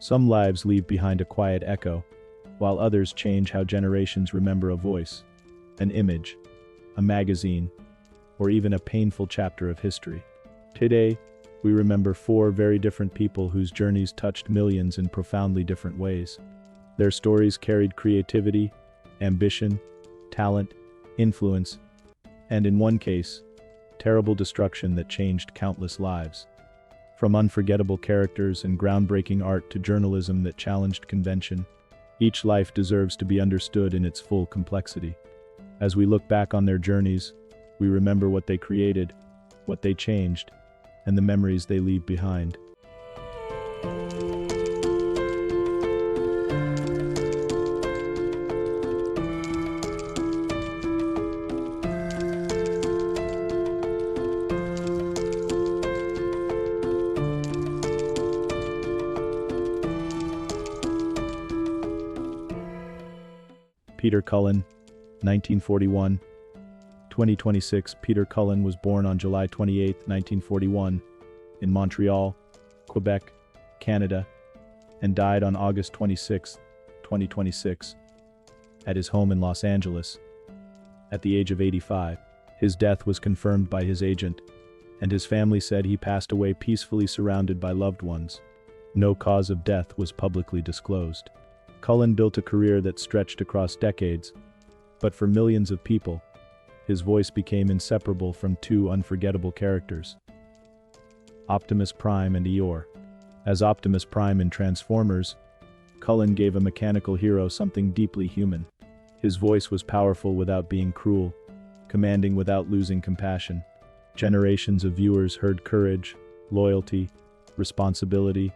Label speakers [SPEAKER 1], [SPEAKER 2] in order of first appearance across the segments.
[SPEAKER 1] Some lives leave behind a quiet echo, while others change how generations remember a voice, an image, a magazine, or even a painful chapter of history. Today, we remember four very different people whose journeys touched millions in profoundly different ways. Their stories carried creativity, ambition, talent, influence, and in one case, terrible destruction that changed countless lives. From unforgettable characters and groundbreaking art to journalism that challenged convention, each life deserves to be understood in its full complexity. As we look back on their journeys, we remember what they created, what they changed, and the memories they leave behind. Peter Cullen, 1941. 2026. Peter Cullen was born on July 28, 1941, in Montreal, Quebec, Canada, and died on August 26, 2026, at his home in Los Angeles, at the age of 85. His death was confirmed by his agent, and his family said he passed away peacefully surrounded by loved ones. No cause of death was publicly disclosed. Cullen built a career that stretched across decades, but for millions of people, his voice became inseparable from two unforgettable characters: Optimus Prime and Eeyore. As Optimus Prime in Transformers, Cullen gave a mechanical hero something deeply human. His voice was powerful without being cruel, commanding without losing compassion. Generations of viewers heard courage, loyalty, responsibility,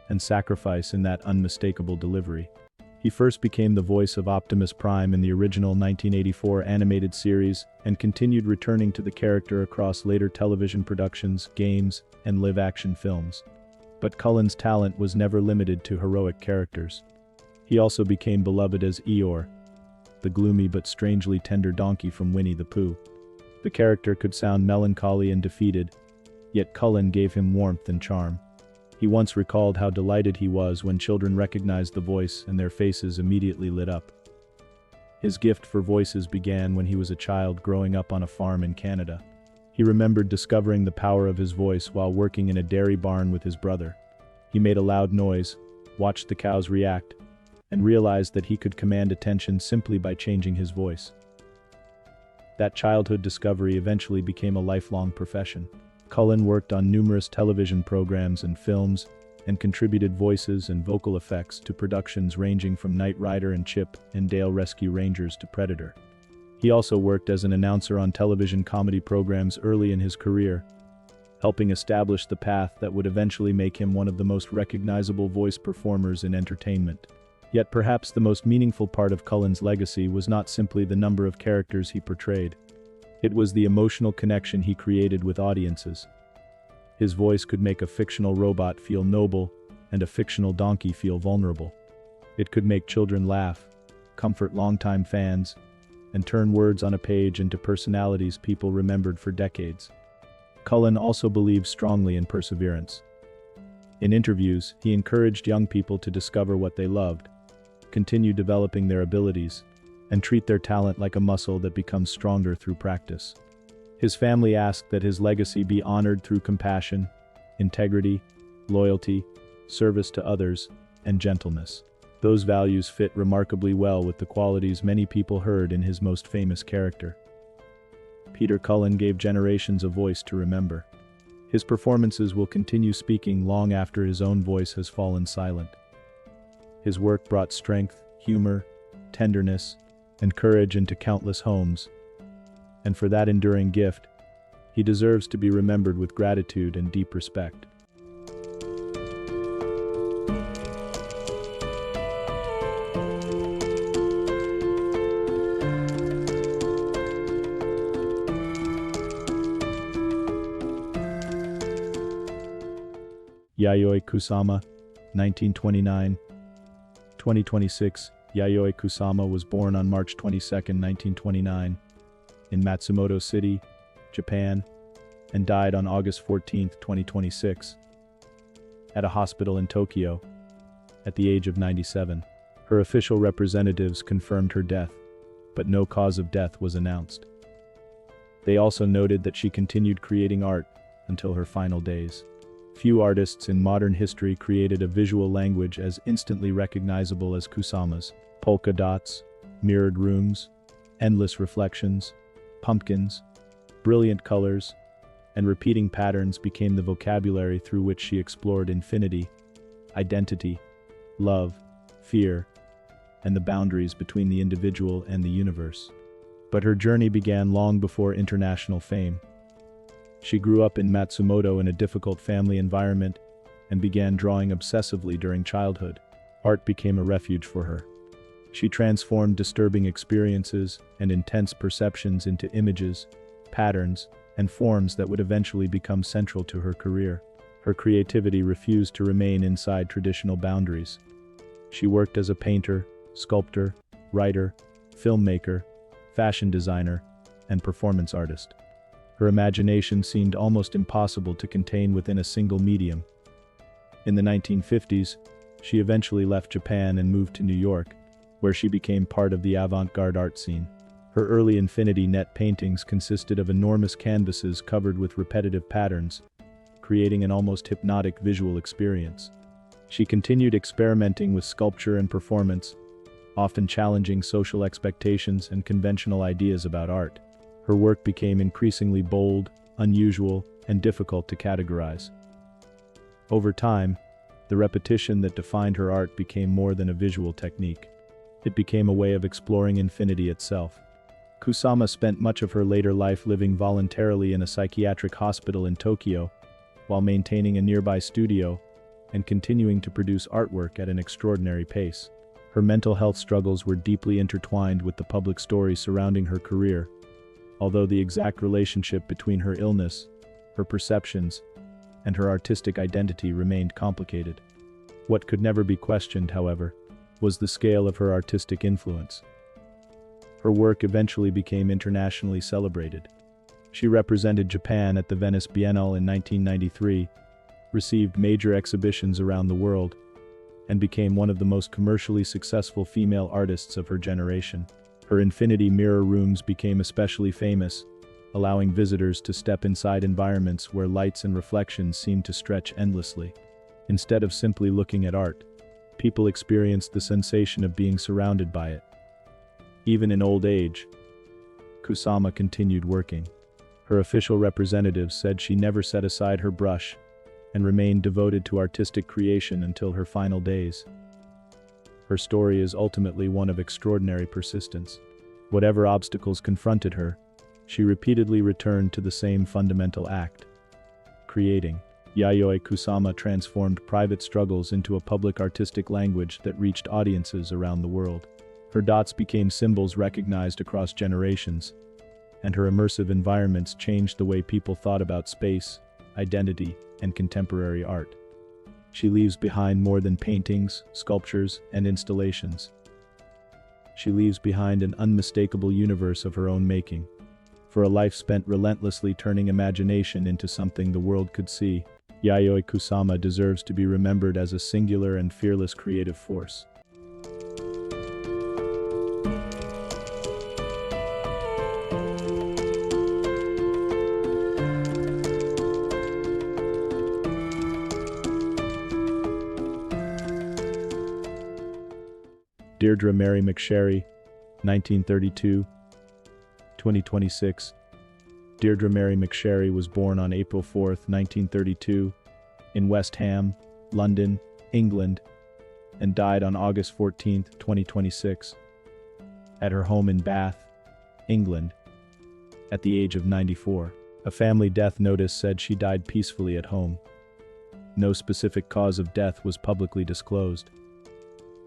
[SPEAKER 1] and sacrifice in that unmistakable delivery. He first became the voice of Optimus Prime in the original 1984 animated series and continued returning to the character across later television productions, games, and live-action films. But Cullen's talent was never limited to heroic characters. He also became beloved as Eeyore, the gloomy but strangely tender donkey from Winnie the Pooh. The character could sound melancholy and defeated, yet Cullen gave him warmth and charm. He once recalled how delighted he was when children recognized the voice and their faces immediately lit up. His gift for voices began when he was a child growing up on a farm in Canada. He remembered discovering the power of his voice while working in a dairy barn with his brother. He made a loud noise, watched the cows react, and realized that he could command attention simply by changing his voice. That childhood discovery eventually became a lifelong profession. Cullen worked on numerous television programs and films, and contributed voices and vocal effects to productions ranging from Knight Rider and Chip and Dale Rescue Rangers to Predator. He also worked as an announcer on television comedy programs early in his career, helping establish the path that would eventually make him one of the most recognizable voice performers in entertainment. Yet perhaps the most meaningful part of Cullen's legacy was not simply the number of characters he portrayed. It was the emotional connection he created with audiences. His voice could make a fictional robot feel noble and a fictional donkey feel vulnerable. It could make children laugh, comfort longtime fans, and turn words on a page into personalities people remembered for decades. Cullen also believed strongly in perseverance. In interviews, he encouraged young people to discover what they loved, continue developing their abilities, and treat their talent like a muscle that becomes stronger through practice. His family asked that his legacy be honored through compassion, integrity, loyalty, service to others, and gentleness. Those values fit remarkably well with the qualities many people heard in his most famous character. Peter Cullen gave generations a voice to remember. His performances will continue speaking long after his own voice has fallen silent. His work brought strength, humor, tenderness, and courage into countless homes, and for that enduring gift, he deserves to be remembered with gratitude and deep respect. Yayoi Kusama, 1929. 2026. Yayoi Kusama was born on March 22, 1929, in Matsumoto City, Japan, and died on August 14, 2026, at a hospital in Tokyo, at the age of 97. Her official representatives confirmed her death, but no cause of death was announced. They also noted that she continued creating art until her final days. Few artists in modern history created a visual language as instantly recognizable as Kusama's. Polka dots, mirrored rooms, endless reflections, pumpkins, brilliant colors, and repeating patterns became the vocabulary through which she explored infinity, identity, love, fear, and the boundaries between the individual and the universe. But her journey began long before international fame. She grew up in Matsumoto in a difficult family environment and began drawing obsessively during childhood. Art became a refuge for her. She transformed disturbing experiences and intense perceptions into images, patterns, and forms that would eventually become central to her career. Her creativity refused to remain inside traditional boundaries. She worked as a painter, sculptor, writer, filmmaker, fashion designer, and performance artist. Her imagination seemed almost impossible to contain within a single medium. In the 1950s, she eventually left Japan and moved to New York, where she became part of the avant-garde art scene. Her early infinity net paintings consisted of enormous canvases covered with repetitive patterns, creating an almost hypnotic visual experience. She continued experimenting with sculpture and performance, often challenging social expectations and conventional ideas about art. Her work became increasingly bold, unusual, and difficult to categorize. Over time, the repetition that defined her art became more than a visual technique. It became a way of exploring infinity itself. Kusama spent much of her later life living voluntarily in a psychiatric hospital in Tokyo, while maintaining a nearby studio and continuing to produce artwork at an extraordinary pace. Her mental health struggles were deeply intertwined with the public story surrounding her career, although the exact relationship between her illness, her perceptions, and her artistic identity remained complicated. What could never be questioned, however, was the scale of her artistic influence. Her work eventually became internationally celebrated. She represented Japan at the Venice Biennale in 1993, received major exhibitions around the world, and became one of the most commercially successful female artists of her generation. Her infinity mirror rooms became especially famous, allowing visitors to step inside environments where lights and reflections seemed to stretch endlessly. Instead of simply looking at art, people experienced the sensation of being surrounded by it. Even in old age, Kusama continued working. Her official representatives said she never set aside her brush and remained devoted to artistic creation until her final days. Her story is ultimately one of extraordinary persistence. Whatever obstacles confronted her, she repeatedly returned to the same fundamental act: creating. Yayoi Kusama transformed private struggles into a public artistic language that reached audiences around the world. Her dots became symbols recognized across generations, and her immersive environments changed the way people thought about space, identity, and contemporary art. She leaves behind more than paintings, sculptures, and installations. She leaves behind an unmistakable universe of her own making, for a life spent relentlessly turning imagination into something the world could see. Yayoi Kusama deserves to be remembered as a singular and fearless creative force. Deirdre Mary McSherry, 1932, 2026. Deirdre Mary McSherry was born on April 4, 1932, in West Ham, London, England, and died on August 14, 2026, at her home in Bath, England, at the age of 94. A family death notice said she died peacefully at home. No specific cause of death was publicly disclosed.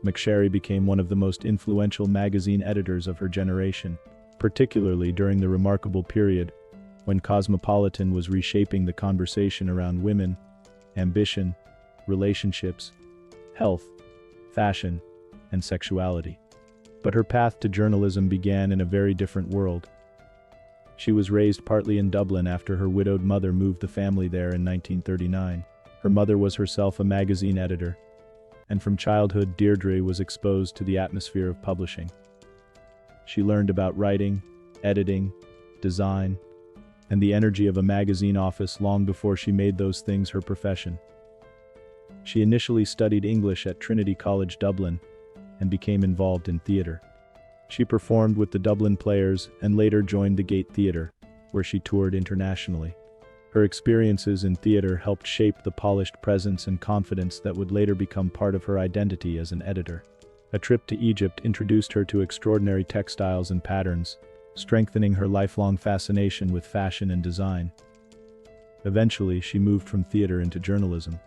[SPEAKER 1] McSherry became one of the most influential magazine editors of her generation, particularly during the remarkable period when Cosmopolitan was reshaping the conversation around women, ambition, relationships, health, fashion, and sexuality. But her path to journalism began in a very different world. She was raised partly in Dublin after her widowed mother moved the family there in 1939. Her mother was herself a magazine editor, and from childhood Deirdre was exposed to the atmosphere of publishing. She learned about writing, editing, design, and the energy of a magazine office long before she made those things her profession. She initially studied English at Trinity College Dublin and became involved in theatre. She performed with the Dublin Players and later joined the Gate Theatre, where she toured internationally. Her experiences in theatre helped shape the polished presence and confidence that would later become part of her identity as an editor. A trip to Egypt introduced her to extraordinary textiles and patterns, strengthening her lifelong fascination with fashion and design. Eventually, she moved from theatre into journalism.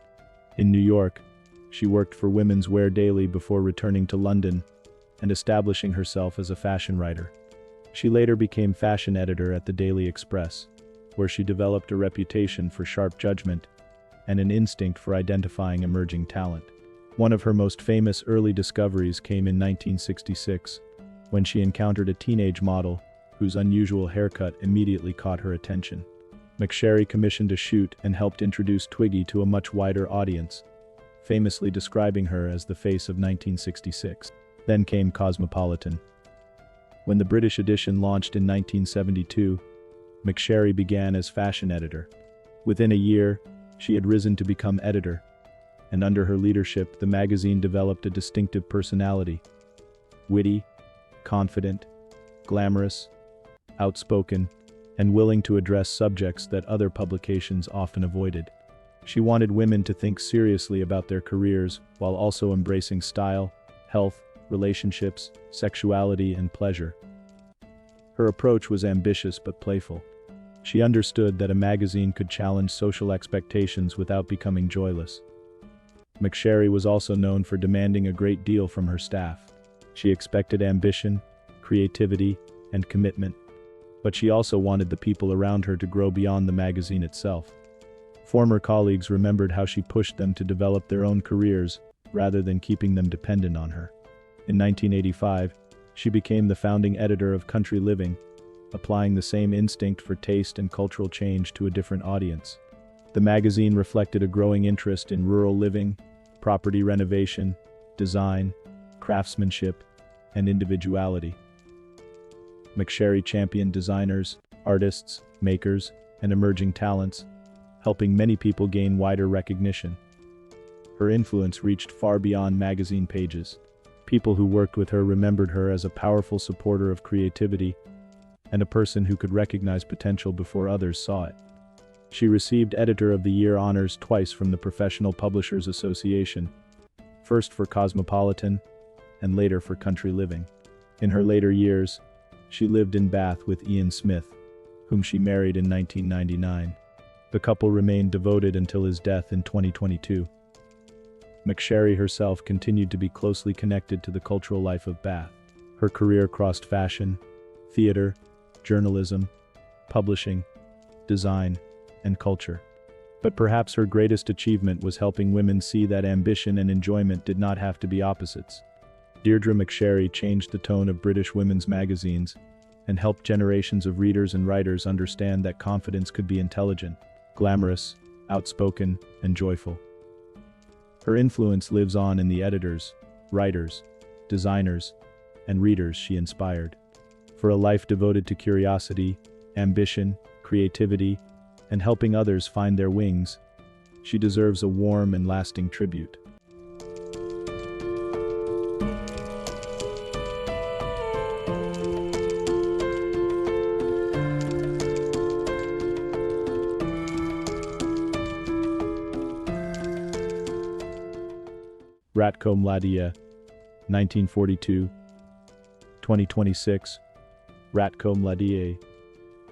[SPEAKER 1] In New York, she worked for Women's Wear Daily before returning to London and establishing herself as a fashion writer. She later became fashion editor at the Daily Express, where she developed a reputation for sharp judgment and an instinct for identifying emerging talent. One of her most famous early discoveries came in 1966, when she encountered a teenage model whose unusual haircut immediately caught her attention. McSherry commissioned a shoot and helped introduce Twiggy to a much wider audience, famously describing her as the face of 1966. Then came Cosmopolitan. When the British edition launched in 1972, McSherry began as fashion editor. Within a year, she had risen to become editor, and under her leadership, the magazine developed a distinctive personality. Witty, confident, glamorous, outspoken, and willing to address subjects that other publications often avoided. She wanted women to think seriously about their careers while also embracing style, health, relationships, sexuality, and pleasure. Her approach was ambitious but playful. She understood that a magazine could challenge social expectations without becoming joyless. McSherry was also known for demanding a great deal from her staff. She expected ambition, creativity, and commitment, but she also wanted the people around her to grow beyond the magazine itself. Former colleagues remembered how she pushed them to develop their own careers rather than keeping them dependent on her. In 1985, she became the founding editor of Country Living, applying the same instinct for taste and cultural change to a different audience. The magazine reflected a growing interest in rural living, property renovation, design, craftsmanship, and individuality. McSherry championed designers, artists, makers, and emerging talents, helping many people gain wider recognition. Her influence reached far beyond magazine pages. People who worked with her remembered her as a powerful supporter of creativity and a person who could recognize potential before others saw it. She received Editor of the Year honors twice from the Professional Publishers Association, first for Cosmopolitan and later for Country Living. In her later years, she lived in Bath with Ian Smith, whom she married in 1999. The couple remained devoted until his death in 2022. McSherry herself continued to be closely connected to the cultural life of Bath. Her career crossed fashion, theater, journalism, publishing, design, and culture. But perhaps her greatest achievement was helping women see that ambition and enjoyment did not have to be opposites. Deirdre McSherry changed the tone of British women's magazines and helped generations of readers and writers understand that confidence could be intelligent, glamorous, outspoken, and joyful. Her influence lives on in the editors, writers, designers, and readers she inspired. For a life devoted to curiosity, ambition, creativity, and helping others find their wings, she deserves a warm and lasting tribute. Ratko Mladić, 1942, 2026. Ratko Mladić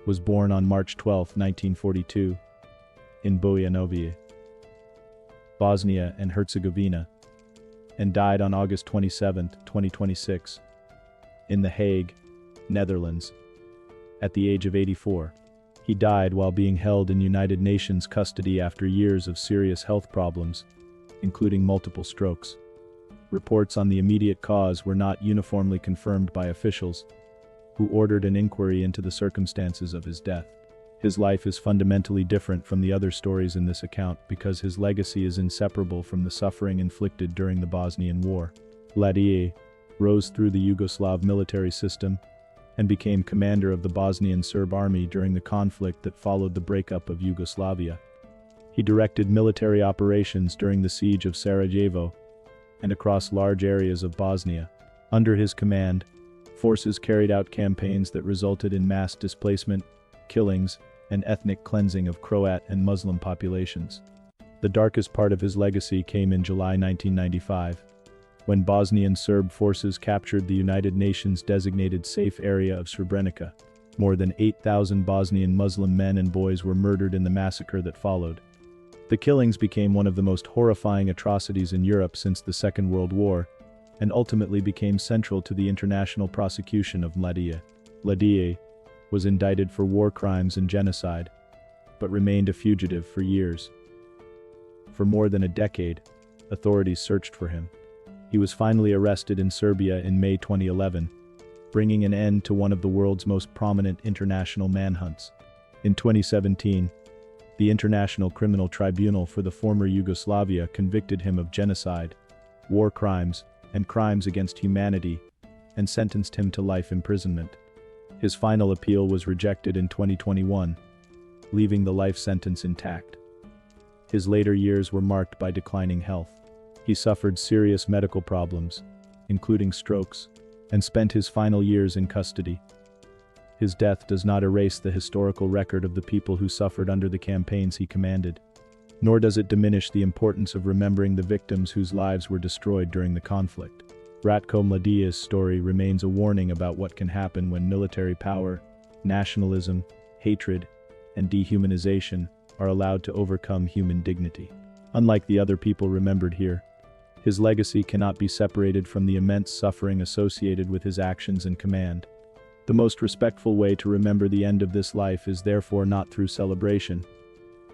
[SPEAKER 1] was born on March 12, 1942, in Bujanović, Bosnia and Herzegovina, and died on August 27, 2026, in The Hague, Netherlands, at the age of 84. He died while being held in United Nations custody after years of serious health problems, including multiple strokes. Reports on the immediate cause were not uniformly confirmed by officials, who ordered an inquiry into the circumstances of his death. His life is fundamentally different from the other stories in this account because his legacy is inseparable from the suffering inflicted during the Bosnian War. Mladić rose through the Yugoslav military system and became commander of the Bosnian Serb army during the conflict that followed the breakup of Yugoslavia. He directed military operations during the siege of Sarajevo and across large areas of Bosnia. Under his command, forces carried out campaigns that resulted in mass displacement, killings, and ethnic cleansing of Croat and Muslim populations. The darkest part of his legacy came in July 1995, when Bosnian Serb forces captured the United Nations designated safe area of Srebrenica. More than 8,000 Bosnian Muslim men and boys were murdered in the massacre that followed. The killings became one of the most horrifying atrocities in Europe since the Second World War, and ultimately became central to the international prosecution of Mladić. Mladić was indicted for war crimes and genocide, but remained a fugitive for years. For more than a decade, authorities searched for him. He was finally arrested in Serbia in May 2011, bringing an end to one of the world's most prominent international manhunts. In 2017, the International Criminal Tribunal for the former Yugoslavia convicted him of genocide, war crimes, and crimes against humanity, and sentenced him to life imprisonment. His final appeal was rejected in 2021, leaving the life sentence intact. His later years were marked by declining health. He suffered serious medical problems, including strokes, and spent his final years in custody. His death does not erase the historical record of the people who suffered under the campaigns he commanded, nor does it diminish the importance of remembering the victims whose lives were destroyed during the conflict. Ratko Mladić's story remains a warning about what can happen when military power, nationalism, hatred, and dehumanization are allowed to overcome human dignity. Unlike the other people remembered here, his legacy cannot be separated from the immense suffering associated with his actions and command. The most respectful way to remember the end of this life is therefore not through celebration,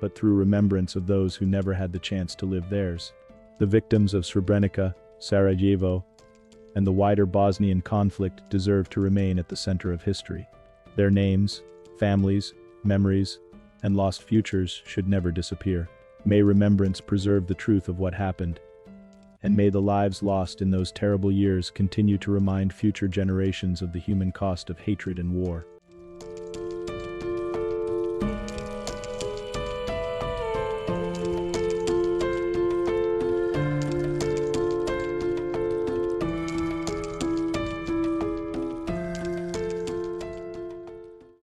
[SPEAKER 1] but through remembrance of those who never had the chance to live theirs. The victims of Srebrenica, Sarajevo, and the wider Bosnian conflict deserve to remain at the center of history. Their names, families, memories, and lost futures should never disappear. May remembrance preserve the truth of what happened, and may the lives lost in those terrible years continue to remind future generations of the human cost of hatred and war.